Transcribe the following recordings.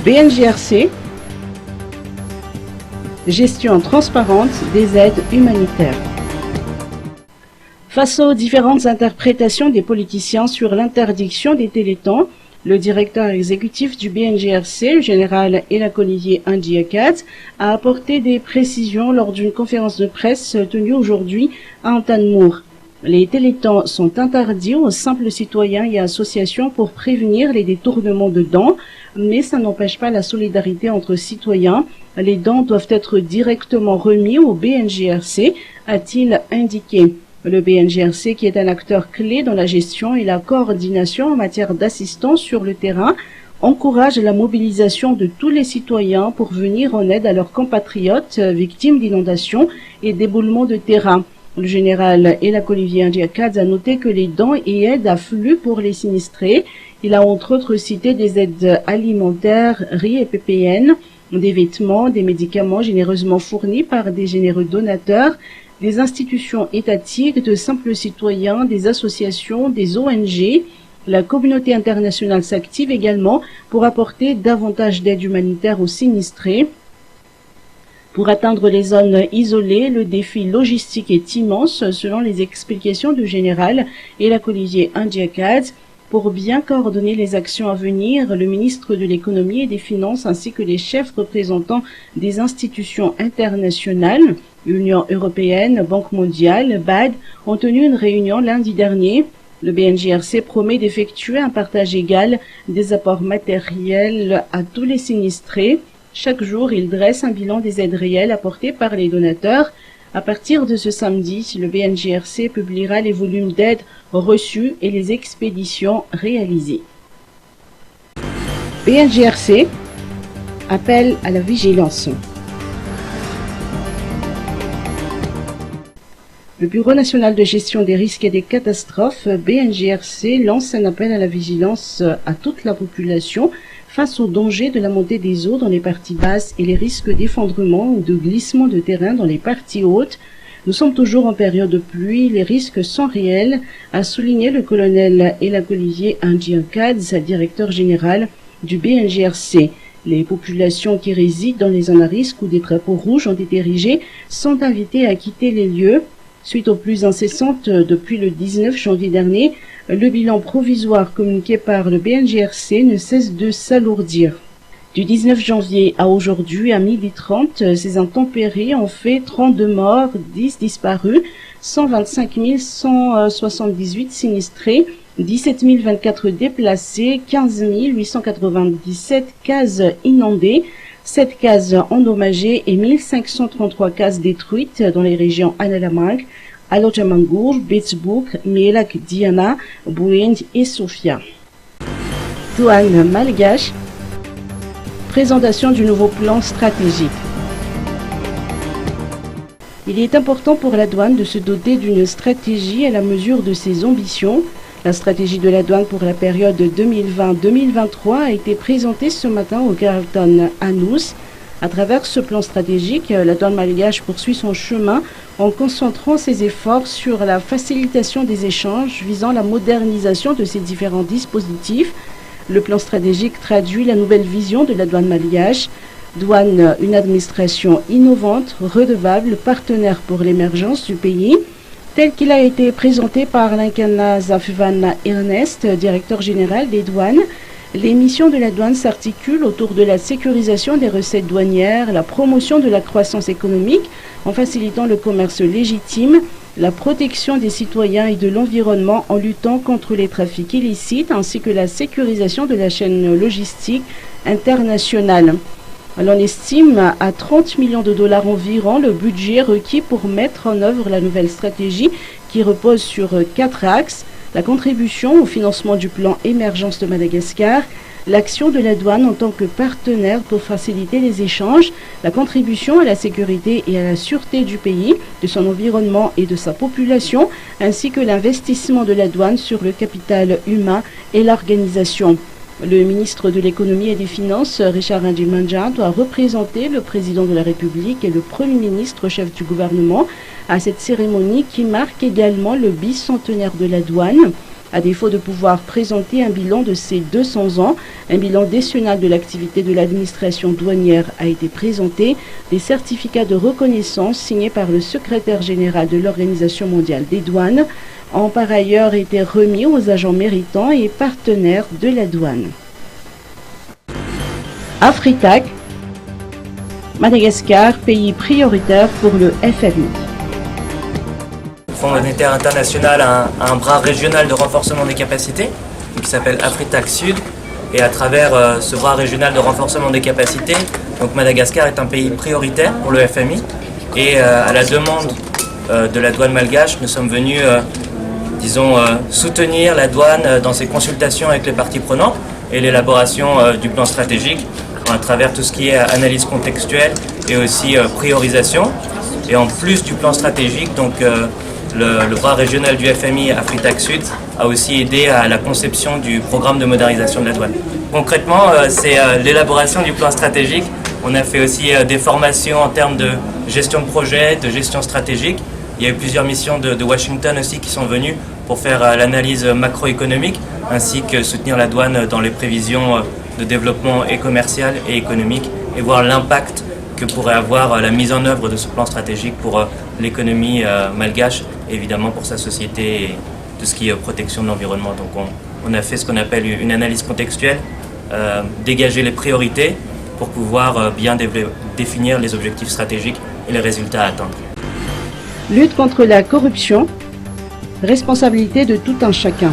BNGRC, gestion transparente des aides humanitaires. Face aux différentes interprétations des politiciens sur l'interdiction des téléthons, le directeur exécutif du BNGRC, le général Elakolivier Ndiakat, a apporté des précisions lors d'une conférence de presse tenue aujourd'hui à Antanmour. Les téléthons sont interdits aux simples citoyens et associations pour prévenir les détournements de dons, mais ça n'empêche pas la solidarité entre citoyens. Les dons doivent être directement remis au BNGRC, a-t-il indiqué. Le BNGRC, qui est un acteur clé dans la gestion et la coordination en matière d'assistance sur le terrain, encourage la mobilisation de tous les citoyens pour venir en aide à leurs compatriotes victimes d'inondations et d'éboulements de terrain. Le général Elakolivier Ndiakat a noté que les dons et aides affluent pour les sinistrés. Il a entre autres cité des aides alimentaires, riz et PPN, des vêtements, des médicaments généreusement fournis par des généreux donateurs, des institutions étatiques, de simples citoyens, des associations, des ONG. La communauté internationale s'active également pour apporter davantage d'aide humanitaire aux sinistrés. Pour atteindre les zones isolées, le défi logistique est immense, selon les explications du général Elakolivier Ndiakat. Pour bien coordonner les actions à venir, le ministre de l'Économie et des Finances ainsi que les chefs représentants des institutions internationales, Union européenne, Banque mondiale, BAD, ont tenu une réunion lundi dernier. Le BNGRC promet d'effectuer un partage égal des apports matériels à tous les sinistrés. Chaque jour, il dresse un bilan des aides réelles apportées par les donateurs. À partir de ce samedi, le BNGRC publiera les volumes d'aide reçus et les expéditions réalisées. BNGRC appelle à la vigilance. Le Bureau national de gestion des risques et des catastrophes, BNGRC, lance un appel à la vigilance à toute la population face au danger de la montée des eaux dans les parties basses et les risques d'effondrement ou de glissement de terrain dans les parties hautes. Nous sommes toujours en période de pluie, les risques sont réels, a souligné le colonel Elakolivier Ndiakat, directeur général du BNGRC. Les populations qui résident dans les zones à risque où des drapeaux rouges ont été érigés sont invitées à quitter les lieux. Suite aux pluies incessantes depuis le 19 janvier dernier, le bilan provisoire communiqué par le BNGRC ne cesse de s'alourdir. Du 19 janvier à aujourd'hui, à 12h30, ces intempéries ont fait 32 morts, 10 disparus, 125 178 sinistrés, 17 024 déplacés, 15 897 cases inondées, 7 cases endommagées et 1533 cases détruites dans les régions Analamang, Alojamangour, Betsbouk, Mielak Diana, Bouend et Sofia. Douane malgache, présentation du nouveau plan stratégique. Il est important pour la douane de se doter d'une stratégie à la mesure de ses ambitions. La stratégie de la douane pour la période 2020-2023 a été présentée ce matin au Carlton Anous. À travers ce plan stratégique, la douane malgache poursuit son chemin en concentrant ses efforts sur la facilitation des échanges visant la modernisation de ces différents dispositifs. Le plan stratégique traduit la nouvelle vision de la douane malgache. Douane, une administration innovante, redevable, partenaire pour l'émergence du pays, tel qu'il a été présenté par Linkana Zafuvana Ernest, directeur général des douanes. Les missions de la douane s'articulent autour de la sécurisation des recettes douanières, la promotion de la croissance économique en facilitant le commerce légitime, la protection des citoyens et de l'environnement en luttant contre les trafics illicites, ainsi que la sécurisation de la chaîne logistique internationale. On estime à 30 millions de dollars environ le budget requis pour mettre en œuvre la nouvelle stratégie qui repose sur 4 axes. La contribution au financement du plan Émergence de Madagascar, l'action de la douane en tant que partenaire pour faciliter les échanges, la contribution à la sécurité et à la sûreté du pays, de son environnement et de sa population, ainsi que l'investissement de la douane sur le capital humain et l'organisation. Le ministre de l'Économie et des Finances, Richard Ndimanja, doit représenter le président de la République et le Premier ministre chef du gouvernement à cette cérémonie qui marque également le bicentenaire de la douane. À défaut de pouvoir présenter un bilan de ces 200 ans, un bilan décennal de l'activité de l'administration douanière a été présenté. Des certificats de reconnaissance signés par le secrétaire général de l'Organisation mondiale des douanes ont par ailleurs été remis aux agents méritants et partenaires de la douane. Afritac, Madagascar, pays prioritaire pour le FMI. Le Fonds monétaire international a un bras régional de renforcement des capacités qui s'appelle Afritac Sud. Et à travers ce bras régional de renforcement des capacités, donc Madagascar est un pays prioritaire pour le FMI. Et à la demande de la douane malgache, nous sommes venus soutenir la douane dans ses consultations avec les parties prenantes et l'élaboration du plan stratégique à travers tout ce qui est analyse contextuelle et aussi priorisation. Et en plus du plan stratégique, donc le bras régional du FMI Afritac Sud a aussi aidé à la conception du programme de modernisation de la douane. Concrètement, c'est l'élaboration du plan stratégique. On a fait aussi des formations en termes de gestion de projet, de gestion stratégique. Il y a eu plusieurs missions de Washington aussi qui sont venues pour faire l'analyse macroéconomique ainsi que soutenir la douane dans les prévisions de développement et commercial et économique et voir l'impact que pourrait avoir la mise en œuvre de ce plan stratégique pour l'économie malgache et évidemment pour sa société et tout ce qui est protection de l'environnement. Donc on a fait ce qu'on appelle une analyse contextuelle, dégager les priorités pour pouvoir bien définir les objectifs stratégiques et les résultats à atteindre. Lutte contre la corruption, responsabilité de tout un chacun.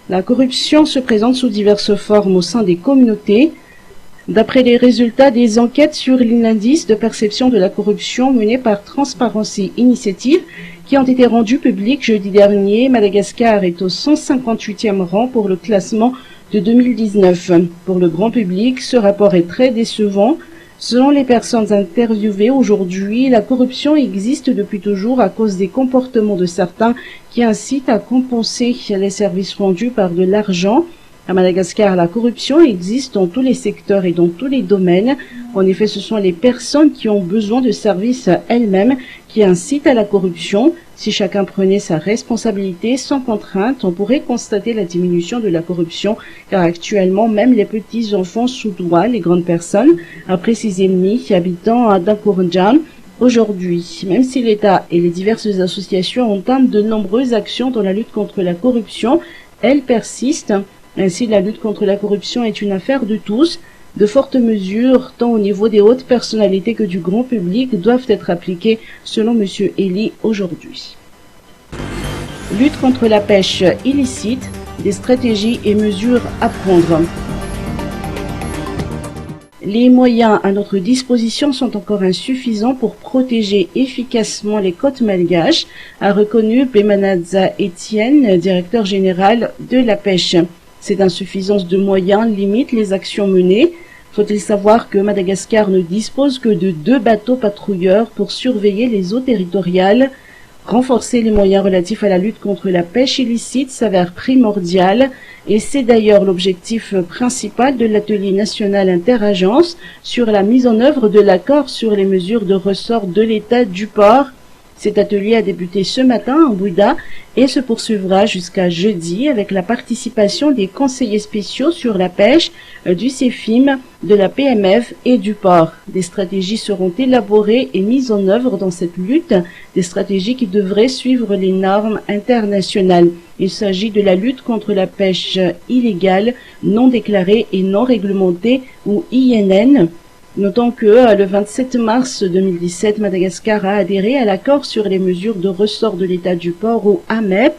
La corruption se présente sous diverses formes au sein des communautés. D'après les résultats des enquêtes sur l'indice de perception de la corruption menées par Transparency Initiative, qui ont été rendues publiques jeudi dernier, Madagascar est au 158e rang pour le classement de 2019. Pour le grand public, ce rapport est très décevant. Selon les personnes interviewées aujourd'hui, la corruption existe depuis toujours à cause des comportements de certains qui incitent à compenser les services rendus par de l'argent. À Madagascar, la corruption existe dans tous les secteurs et dans tous les domaines. En effet, ce sont les personnes qui ont besoin de services elles-mêmes qui incitent à la corruption. Si chacun prenait sa responsabilité sans contrainte, on pourrait constater la diminution de la corruption, car actuellement, même les petits enfants soudoient les grandes personnes, après ses ennemis habitant à Dakourndjan. Aujourd'hui, même si l'État et les diverses associations entament de nombreuses actions dans la lutte contre la corruption, elles persistent. Ainsi, la lutte contre la corruption est une affaire de tous. De fortes mesures, tant au niveau des hautes personnalités que du grand public, doivent être appliquées, selon M. Elie aujourd'hui. Lutte contre la pêche illicite, des stratégies et mesures à prendre. Les moyens à notre disposition sont encore insuffisants pour protéger efficacement les côtes malgaches, a reconnu Bemanadza Etienne, directeur général de la pêche. Cette insuffisance de moyens limite les actions menées. Faut-il savoir que Madagascar ne dispose que de 2 bateaux patrouilleurs pour surveiller les eaux territoriales. Renforcer les moyens relatifs à la lutte contre la pêche illicite s'avère primordial et c'est d'ailleurs l'objectif principal de l'atelier national interagences sur la mise en œuvre de l'accord sur les mesures de ressort de l'État du port. Cet atelier a débuté ce matin en Bouddha et se poursuivra jusqu'à jeudi avec la participation des conseillers spéciaux sur la pêche, du CEFIM, de la PMF et du port. Des stratégies seront élaborées et mises en œuvre dans cette lutte, des stratégies qui devraient suivre les normes internationales. Il s'agit de la lutte contre la pêche illégale, non déclarée et non réglementée, ou INN. Notons que le 27 mars 2017, Madagascar a adhéré à l'accord sur les mesures de ressort de l'État du port, ou AMEP.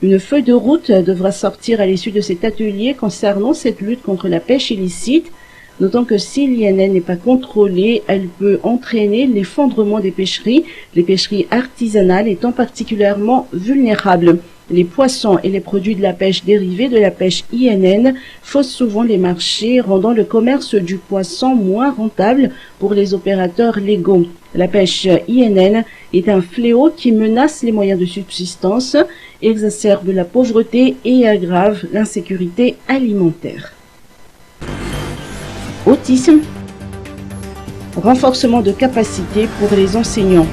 Une feuille de route devra sortir à l'issue de cet atelier concernant cette lutte contre la pêche illicite. Notons que si l'INN n'est pas contrôlée, elle peut entraîner l'effondrement des pêcheries, les pêcheries artisanales étant particulièrement vulnérables. Les poissons et les produits de la pêche dérivés de la pêche INN faussent souvent les marchés, rendant le commerce du poisson moins rentable pour les opérateurs légaux. La pêche INN est un fléau qui menace les moyens de subsistance, exacerbe la pauvreté et aggrave l'insécurité alimentaire. Autisme, renforcement de capacité pour les enseignants.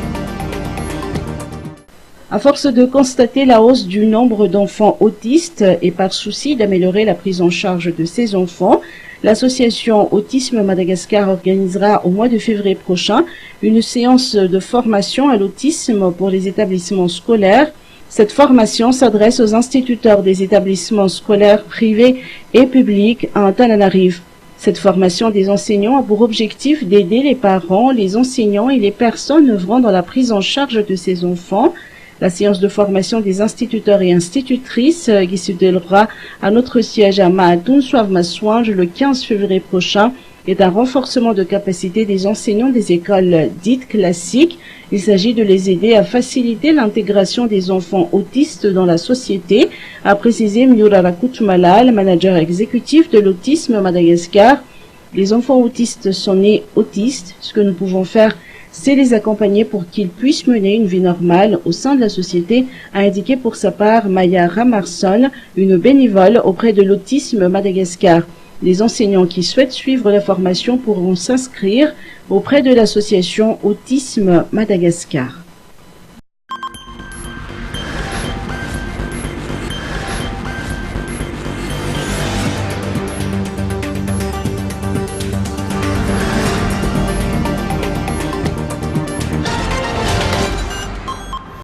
À force de constater la hausse du nombre d'enfants autistes et par souci d'améliorer la prise en charge de ces enfants, l'association Autisme Madagascar organisera au mois de février prochain une séance de formation à l'autisme pour les établissements scolaires. Cette formation s'adresse aux instituteurs des établissements scolaires privés et publics à Antananarivo. Cette formation des enseignants a pour objectif d'aider les parents, les enseignants et les personnes œuvrant dans la prise en charge de ces enfants. La séance de formation des instituteurs et institutrices qui se déroulera à notre siège à Mahatoun-Souave-Massouange le 15 février prochain est un renforcement de capacité des enseignants des écoles dites classiques. Il s'agit de les aider à faciliter l'intégration des enfants autistes dans la société, a précisé Miura Rakutmalal, manager exécutif de l'autisme Madagascar. Les enfants autistes sont nés autistes. Ce que nous pouvons faire, c'est les accompagner pour qu'ils puissent mener une vie normale au sein de la société, a indiqué pour sa part Maya Ramarson, une bénévole auprès de l'autisme Madagascar. Les enseignants qui souhaitent suivre la formation pourront s'inscrire auprès de l'association Autisme Madagascar.